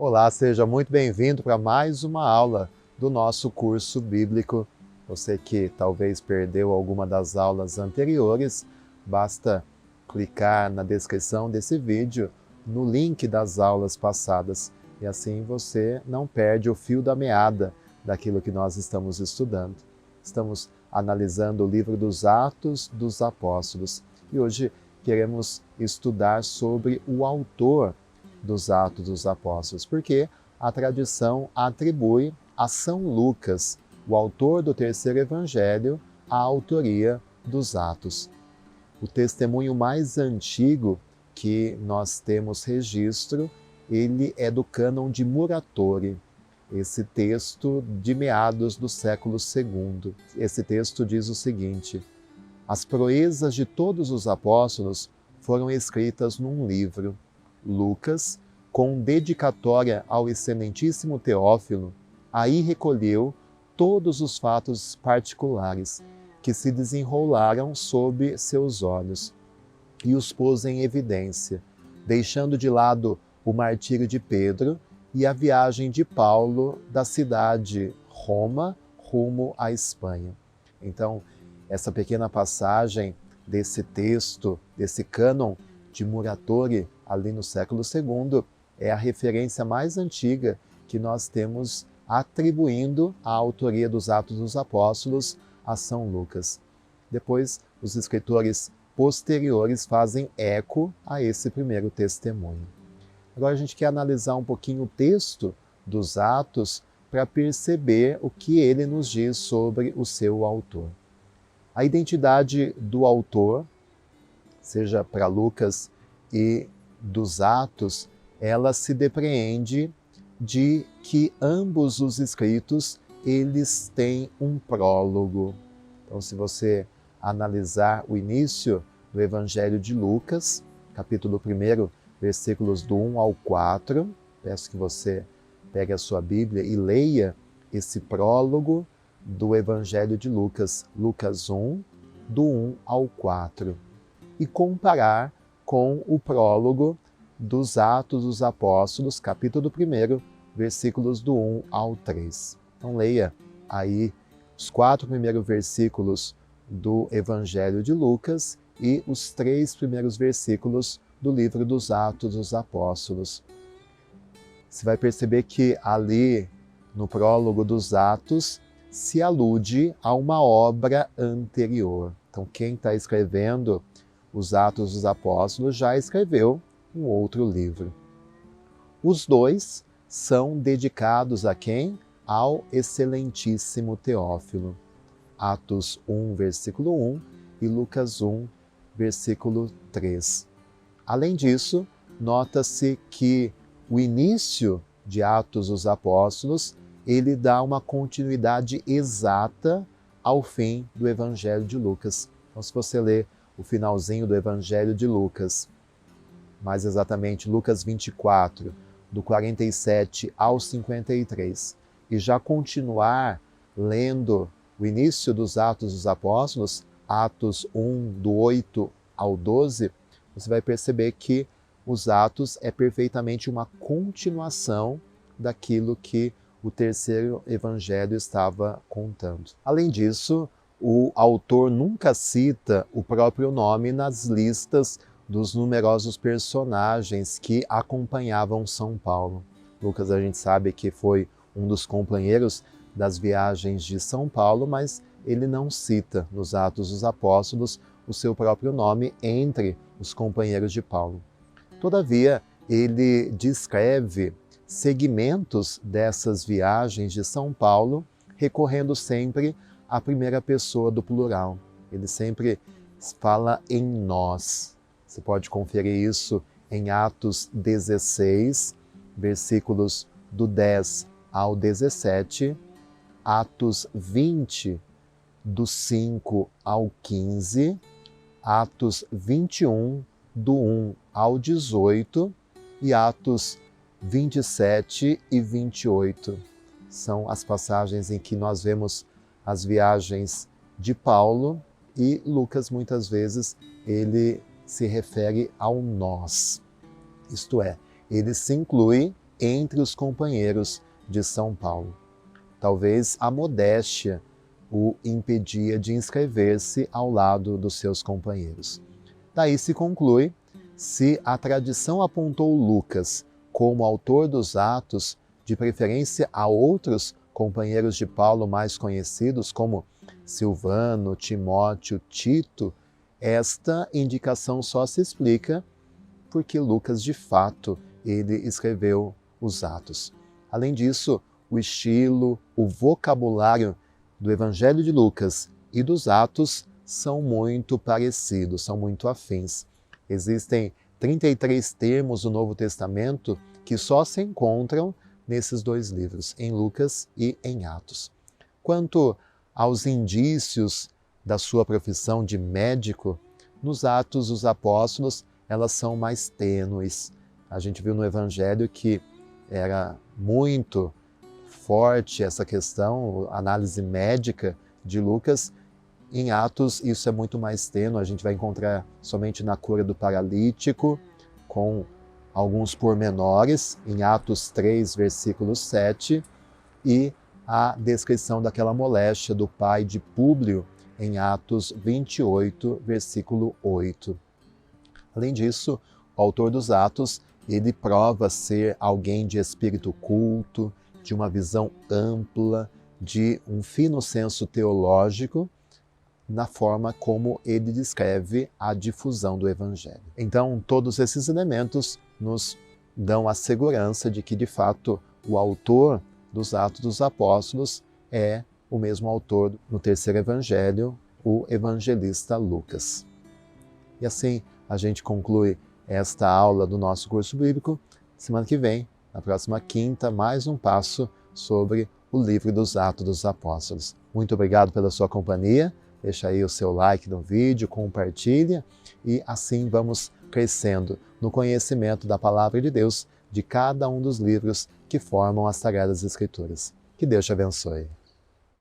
Olá, seja muito bem-vindo para mais uma aula do nosso curso bíblico. Você que talvez perdeu alguma das aulas anteriores, basta clicar na descrição desse vídeo no link das aulas passadas e assim você não perde o fio da meada daquilo que nós estamos estudando. Estamos analisando o livro dos Atos dos Apóstolos e hoje queremos estudar sobre o autor dos Atos dos Apóstolos, porque a tradição atribui a São Lucas, o autor do terceiro evangelho, a autoria dos Atos. O testemunho mais antigo que nós temos registro, ele é do cânon de Muratori, esse texto de meados do século II. Esse texto diz o seguinte: as proezas de todos os apóstolos foram escritas num livro. Lucas, com dedicatória ao excelentíssimo Teófilo, aí recolheu todos os fatos particulares que se desenrolaram sob seus olhos e os pôs em evidência, deixando de lado o martírio de Pedro e a viagem de Paulo da cidade Roma rumo à Espanha. Então, essa pequena passagem desse texto, desse cânon de Muratori, ali no século II, é a referência mais antiga que nós temos atribuindo a autoria dos Atos dos Apóstolos a São Lucas. Depois, os escritores posteriores fazem eco a esse primeiro testemunho. Agora a gente quer analisar um pouquinho o texto dos Atos para perceber o que ele nos diz sobre o seu autor. A identidade do autor, seja para Lucas e dos Atos, ela se depreende de que ambos os escritos eles têm um prólogo. Então, se você analisar o início do Evangelho de Lucas, capítulo 1, versículos do 1 ao 4, peço que você pegue a sua Bíblia e leia esse prólogo do Evangelho de Lucas, Lucas 1, do 1 ao 4, e comparar com o prólogo dos Atos dos Apóstolos, capítulo 1, versículos do 1 ao 3. Então leia aí os 4 primeiros versículos do Evangelho de Lucas e os 3 primeiros versículos do livro dos Atos dos Apóstolos. Você vai perceber que ali, no prólogo dos Atos, se alude a uma obra anterior. Então, quem está escrevendo os Atos dos Apóstolos já escreveu um outro livro. Os dois são dedicados a quem? Ao excelentíssimo Teófilo. Atos 1, versículo 1 e Lucas 1, versículo 3. Além disso, nota-se que o início de Atos dos Apóstolos, ele dá uma continuidade exata ao fim do Evangelho de Lucas. Então, se você ler o finalzinho do Evangelho de Lucas, mais exatamente Lucas 24, do 47 ao 53, e já continuar lendo o início dos Atos dos Apóstolos, Atos 1, do 8 ao 12, você vai perceber que os Atos é perfeitamente uma continuação daquilo que o terceiro evangelho estava contando. Além disso, o autor nunca cita o próprio nome nas listas dos numerosos personagens que acompanhavam São Paulo. Lucas, a gente sabe que foi um dos companheiros das viagens de São Paulo, mas ele não cita nos Atos dos Apóstolos o seu próprio nome entre os companheiros de Paulo. Todavia, ele descreve segmentos dessas viagens de São Paulo, recorrendo sempre à primeira pessoa do plural. Ele sempre fala em nós. Você pode conferir isso em Atos 16, versículos do 10 ao 17, Atos 20, do 5 ao 15, Atos 21, do 1 ao 18 e Atos 27 e 28. São as passagens em que nós vemos as viagens de Paulo e Lucas, muitas vezes, ele se refere ao nós. Isto é, ele se inclui entre os companheiros de São Paulo. Talvez a modéstia o impedia de inscrever-se ao lado dos seus companheiros. Daí se conclui, se a tradição apontou Lucas como autor dos Atos, de preferência a outros companheiros de Paulo mais conhecidos, como Silvano, Timóteo, Tito, esta indicação só se explica porque Lucas, de fato, ele escreveu os Atos. Além disso, o estilo, o vocabulário do Evangelho de Lucas e dos Atos são muito parecidos, são muito afins. Existem 33 termos do Novo Testamento que só se encontram nesses dois livros, em Lucas e em Atos. Quanto aos indícios da sua profissão de médico, nos Atos dos Apóstolos elas são mais tênues. A gente viu no Evangelho que era muito forte essa questão, a análise médica de Lucas. Em Atos isso é muito mais tênue, a gente vai encontrar somente na cura do paralítico, com alguns pormenores, em Atos 3, versículo 7, e a descrição daquela moléstia do pai de Públio, em Atos 28, versículo 8. Além disso, o autor dos Atos, ele prova ser alguém de espírito culto, de uma visão ampla, de um fino senso teológico, na forma como ele descreve a difusão do Evangelho. Então, todos esses elementos nos dão a segurança de que, de fato, o autor dos Atos dos Apóstolos é o mesmo autor no terceiro Evangelho, o evangelista Lucas. E assim a gente conclui esta aula do nosso curso bíblico. Semana que vem, na próxima quinta, mais um passo sobre o livro dos Atos dos Apóstolos. Muito obrigado pela sua companhia. Deixa aí o seu like no vídeo, compartilha e assim vamos crescendo no conhecimento da Palavra de Deus de cada um dos livros que formam as Sagradas Escrituras. Que Deus te abençoe.